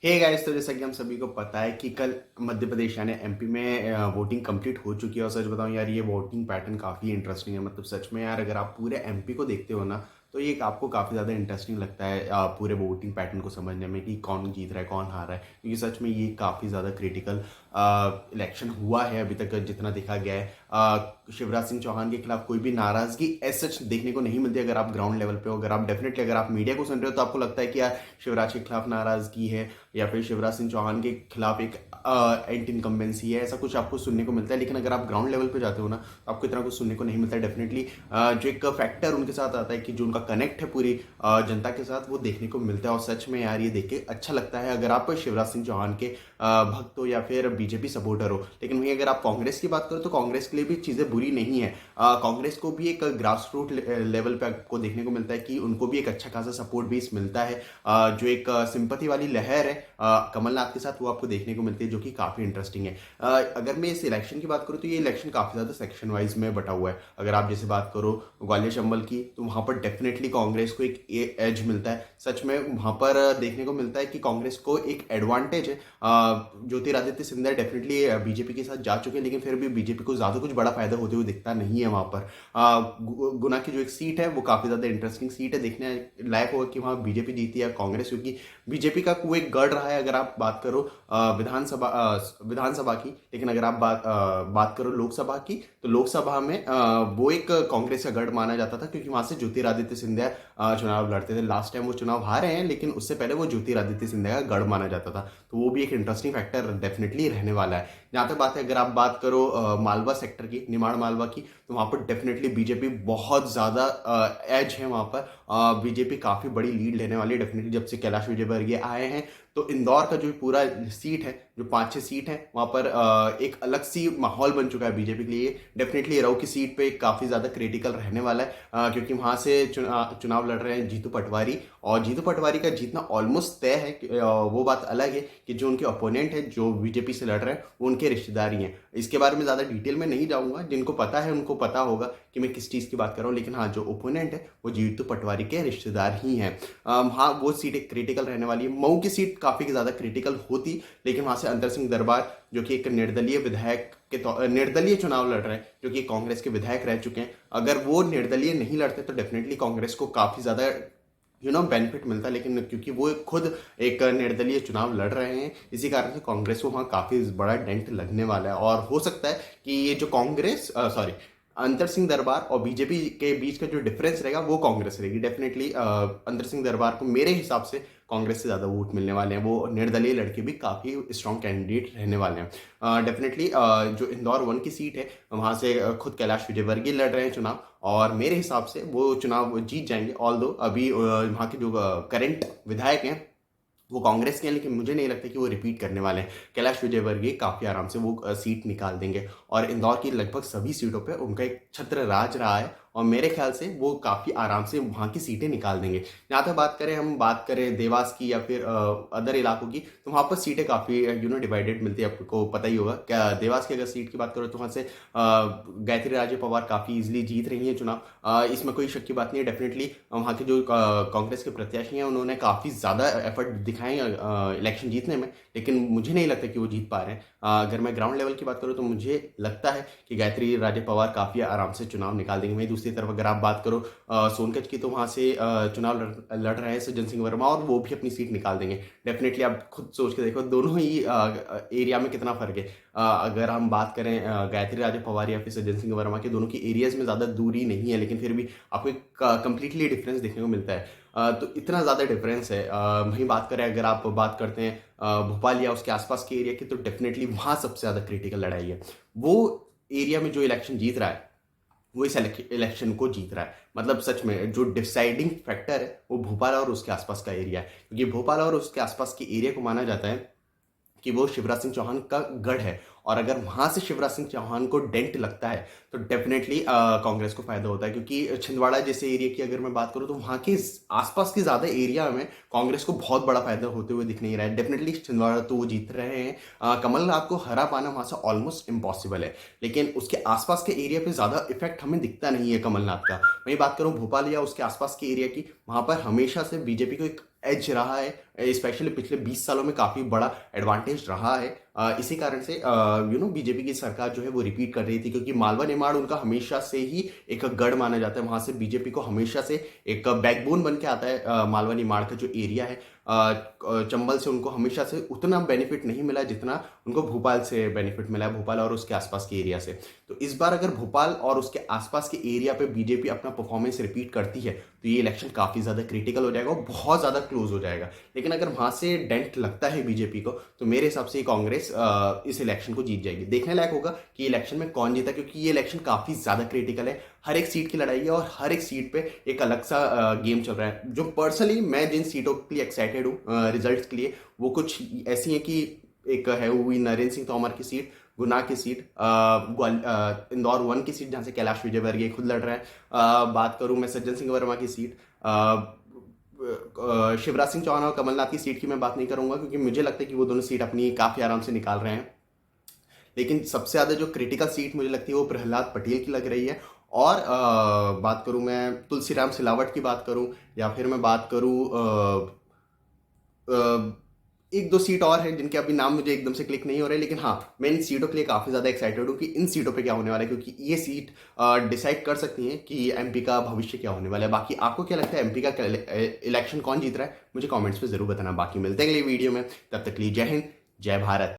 Hey guys, तो जैसा कि हम सभी को पता है कि कल मध्य प्रदेश यानी एमपी में वोटिंग कंप्लीट हो चुकी है। और सच बताऊं यार, ये वोटिंग पैटर्न काफ़ी इंटरेस्टिंग है। मतलब सच में यार, अगर आप पूरे एमपी को देखते हो ना, तो ये आपको काफ़ी ज़्यादा इंटरेस्टिंग लगता है पूरे वोटिंग पैटर्न को समझने में कि कौन जीत रहा है कौन हार रहा है। क्योंकि सच में ये काफ़ी ज़्यादा क्रिटिकल इलेक्शन हुआ है अभी तक जितना देखा गया है। शिवराज सिंह चौहान के खिलाफ कोई भी नाराजगी ऐसा सच देखने को नहीं मिलती। अगर आप ग्राउंड लेवल पे हो, अगर आप डेफिनेटली अगर आप मीडिया को सुन रहे हो, तो आपको लगता है कि यार शिवराज के खिलाफ नाराजगी है या फिर शिवराज सिंह चौहान के खिलाफ एक एंटी इनकम्बेंसी है, ऐसा कुछ आपको सुनने को मिलता है। लेकिन अगर आप ग्राउंड लेवल पे जाते हो ना, तो आपको इतना कुछ सुनने को नहीं मिलता है। डेफिनेटली जो एक फैक्टर उनके साथ आता है कि जो उनका कनेक्ट है पूरी जनता के साथ, वो देखने को मिलता है। और सच में यार, ये देख के अच्छा लगता है अगर आप शिवराज सिंह चौहान के भक्त हो या फिर बीजेपी सपोर्टर हो। लेकिन वहीं अगर आप कांग्रेस की बात करो, तो कांग्रेस के लिए भी चीज़ें बुरी नहीं है। कांग्रेस को भी एक ग्रास रूट लेवल पे आपको देखने को मिलता है कि उनको भी एक अच्छा खासा सपोर्ट बेस मिलता है। जो एक सिंपथी वाली लहर है कमलनाथ के साथ, वो आपको देखने को मिलती है, जो कि काफ़ी इंटरेस्टिंग है। अगर मैं इस इलेक्शन की बात करूँ, तो ये इलेक्शन काफ़ी ज़्यादा सेक्शन वाइज में बटा हुआ है। अगर आप जैसे बात करो ग्वालियर चंबल की, तो वहाँ पर डेफिनेटली कांग्रेस को एक एज मिलता है। सच में वहाँ पर देखने को मिलता है कि कांग्रेस को एक एडवांटेज है। ज्योतिरादित्य सिंधिया डेफिनेटली बीजेपी के साथ जा चुके हैं, लेकिन फिर भी बीजेपी को ज़्यादा कुछ बड़ा फायदा होते हुए दिखता नहीं है वहाँ पर। गुना की जो एक सीट है, वो काफ़ी ज़्यादा इंटरेस्टिंग सीट है। देखने लायक होगा कि वहाँ बीजेपी जीती है कांग्रेस, क्योंकि बीजेपी का वो एक गढ़ रहा है। अगर आप बात करो विधानसभा की, लेकिन अगर आप बात करो लोकसभा की, तो लोकसभा में वो एक कांग्रेस का गढ़ माना जाता था, क्योंकि वहां से ज्योतिरादित्य सिंधिया चुनाव लड़ते थे। लास्ट टाइम वो चुनाव हारे हैं, लेकिन उससे पहले वो ज्योतिरादित्य सिंधिया का गढ़ माना जाता था। तो वो भी एक इंटरेस्टिंग फैक्टर डेफिनेटली रहने वाला है। जहाँ तक बात है, अगर आप बात करो मालवा सेक्टर की, निमाड़ मालवा की, तो वहाँ पर डेफिनेटली बीजेपी बहुत ज़्यादा एज है वहाँ पर। बीजेपी काफ़ी बड़ी लीड लेने वाली है डेफिनेटली, जब से कैलाश विजयवर्गीय आए हैं। तो इंदौर का जो पूरा सीट है, जो 5-6 सीट है, वहाँ पर एक अलग सी माहौल बन चुका है बीजेपी के लिए। डेफिनेटली राऊ की सीट पे काफ़ी ज़्यादा क्रिटिकल रहने वाला है, क्योंकि वहाँ से चुनाव लड़ रहे हैं जीतू पटवारी। और जीतू पटवारी का जीतना ऑलमोस्ट तय है वो बात अलग है कि जो उनके ओपोनेंट है जो बीजेपी से लड़ रहे हैं, वो उनके रिश्तेदार ही हैं। इसके बारे में ज़्यादा डिटेल में नहीं जाऊँगा, जिनको पता है उनको पता होगा कि मैं किस चीज़ की बात कर रहा हूँ। लेकिन हाँ, जो ओपोनेंट है वो जीतू पटवारी के रिश्तेदार ही हैं। हाँ, वो सीट एक क्रिटिकल रहने वाली है। मऊ की सीट काफ़ी ज़्यादा क्रिटिकल होती, लेकिन वहाँ से अंतर सिंह दरबार, जो कि एक निर्दलीय विधायक के निर्दलीय चुनाव लड़ रहे हैं, जो कि कांग्रेस के विधायक रह चुके हैं, अगर वो निर्दलीय नहीं लड़ते तो डेफिनेटली कांग्रेस को काफ़ी ज़्यादा बेनिफिट मिलता है। लेकिन क्योंकि वो खुद एक निर्दलीय चुनाव लड़ रहे हैं, इसी कारण से कांग्रेस को वहाँ काफ़ी बड़ा डेंट लगने वाला है। और हो सकता है कि ये जो कांग्रेस सॉरी अंतर सिंह दरबार और बीजेपी के बीच का जो डिफरेंस रहेगा, वो कांग्रेस रहेगी डेफिनेटली। अंतर सिंह दरबार को मेरे हिसाब से कांग्रेस से ज़्यादा वोट मिलने वाले हैं। वो निर्दलीय लड़के भी काफ़ी स्ट्रॉन्ग कैंडिडेट रहने वाले हैं डेफिनेटली। जो इंदौर 1 की सीट है, वहाँ से खुद कैलाश विजयवर्गीय लड़ रहे हैं चुनाव, और मेरे हिसाब से वो चुनाव जीत जाएंगे। ऑल दो अभी वहाँ के जो करंट विधायक हैं वो कांग्रेस के हैं, लेकिन मुझे नहीं लगता कि वो रिपीट करने वाले हैं। कैलाश विजयवर्गीय काफ़ी आराम से वो सीट निकाल देंगे, और इंदौर की लगभग सभी सीटों पे उनका एक छत्र राज रहा है, और मेरे ख्याल से वो काफ़ी आराम से वहाँ की सीटें निकाल देंगे। जहाँ तक बात करें देवास की या फिर अदर इलाकों की, तो वहाँ पर सीटें काफ़ी डिवाइडेड मिलती है। आपको पता ही होगा क्या, देवास की अगर सीट की बात करो, तो वहाँ से गायत्री राजे पवार काफ़ी इजीली जीत रही हैं चुनाव। इसमें कोई शक की बात नहीं है। डेफिनेटली वहाँ के जो कांग्रेस के प्रत्याशी हैं, उन्होंने काफ़ी ज़्यादा एफर्ट दिखाए हैं इलेक्शन जीतने में, लेकिन मुझे नहीं लगता कि वो जीत पा रहे हैं। अगर मैं ग्राउंड लेवल की बात करूँ, तो मुझे लगता है कि गायत्री राजे पवार काफ़ी आराम से चुनाव निकाल देंगे। वहीं दूसरी तरफ अगर आप बात करो सोनकच की, तो वहाँ से चुनाव लड़ रहे हैं सज्जन सिंह वर्मा, और वो भी अपनी सीट निकाल देंगे। डेफिनेटली आप खुद सोच के देखो, दोनों ही एरिया में कितना फर्क है। अगर हम बात करें गायत्री राजे पवार या फिर सज्जन सिंह वर्मा के, दोनों की एरियाज में ज़्यादा दूरी नहीं है, लेकिन फिर भी आपको एक कंप्लीटली डिफरेंस देखने को मिलता है। तो इतना ज़्यादा डिफरेंस है। वहीं बात करें, अगर आप बात करते हैं भोपाल या उसके आसपास के एरिया की, तो डेफिनेटली वहाँ सबसे ज़्यादा क्रिटिकल लड़ाई है। वो एरिया में जो इलेक्शन जीत रहा है, वो इस इलेक्शन को जीत रहा है। मतलब सच में जो डिसाइडिंग फैक्टर है, वो भोपाल और उसके आसपास का एरिया है, क्योंकि भोपाल और उसके आसपास के एरिया को माना जाता है कि वो शिवराज सिंह चौहान का गढ़ है। और अगर वहां से शिवराज सिंह चौहान को डेंट लगता है, तो डेफिनेटली कांग्रेस को फायदा होता है। क्योंकि छिंदवाड़ा जैसे एरिया की अगर मैं बात करूं, तो वहां के आसपास के ज्यादा एरिया में कांग्रेस को बहुत बड़ा फायदा होते हुए दिख नहीं रहा है। डेफिनेटली छिंदवाड़ा तो वो जीत रहे हैं, कमलनाथ को हरा पाना वहां से ऑलमोस्ट इम्पॉसिबल है, लेकिन उसके आसपास के एरिया पे ज्यादा इफेक्ट हमें दिखता नहीं है कमलनाथ का। वहीं बात करूं भोपाल या उसके आसपास के एरिया की, वहाँ पर हमेशा से बीजेपी को एक एज रहा है, स्पेशली पिछले 20 सालों में काफ़ी बड़ा एडवांटेज रहा है। इसी कारण से बीजेपी की सरकार जो है वो रिपीट कर रही थी, क्योंकि मालवा निमाड़ उनका हमेशा से ही एक गढ़ माना जाता है। वहाँ से बीजेपी को हमेशा से एक बैकबोन बन के आता है। मालवा निमाड़ का जो एरिया है, चंबल से उनको हमेशा से उतना बेनिफिट नहीं मिला जितना उनको भोपाल से बेनिफिट मिला है, भोपाल और उसके आसपास के एरिया से। तो इस बार अगर भोपाल और उसके आसपास के एरिया पे बीजेपी अपना परफॉर्मेंस रिपीट करती है तो ये इलेक्शन काफ़ी ज़्यादा क्रिटिकल हो जाएगा और बहुत ज़्यादा क्लोज हो जाएगा। लेकिन अगर वहाँ से डेंट लगता है बीजेपी को तो मेरे हिसाब से कांग्रेस इस इलेक्शन को जीत जाएगी। देखने लायक होगा कि इलेक्शन में कौन जीता, क्योंकि ये इलेक्शन काफ़ी ज़्यादा क्रिटिकल है। हर एक सीट की लड़ाई है और हर एक सीट पे एक अलग सा गेम चल रहा है। जो पर्सनली मैं जिन सीटों के लिए एक्साइटेड हूँ रिजल्ट्स के लिए, वो कुछ ऐसी हैं कि एक है वो हुई नरेंद्र सिंह तोमर की सीट, गुना की सीट, इंदौर 1 की सीट जहाँ से कैलाश विजयवर्गीय खुद लड़ रहे हैं। बात करूँ मैं सज्जन सिंह वर्मा की सीट, शिवराज सिंह चौहान और कमलनाथ की सीट की मैं बात नहीं करूंगा, क्योंकि मुझे लगता है कि वो दोनों सीट अपनी काफ़ी आराम से निकाल रहे हैं। लेकिन सबसे ज़्यादा जो क्रिटिकल सीट मुझे लगती है वो प्रहलाद पटेल की लग रही है। और बात करूं मैं तुलसीराम सिलावट की बात करूं, या फिर मैं बात करूं एक दो सीट और हैं जिनके अभी नाम मुझे एकदम से क्लिक नहीं हो रहे, लेकिन हाँ मैं इन सीटों के लिए काफ़ी ज़्यादा एक्साइटेड हूँ कि इन सीटों पे क्या होने वाला है, क्योंकि ये सीट डिसाइड कर सकती हैं कि एमपी का भविष्य क्या होने वाला है। बाकी आपको क्या लगता है एमपी का इलेक्शन कौन जीत रहा है, मुझे कमेंट्स पे ज़रूर बताना। बाकी मिलते हैं अगले वीडियो में, तब तक के लिए जय हिंद, जय भारत।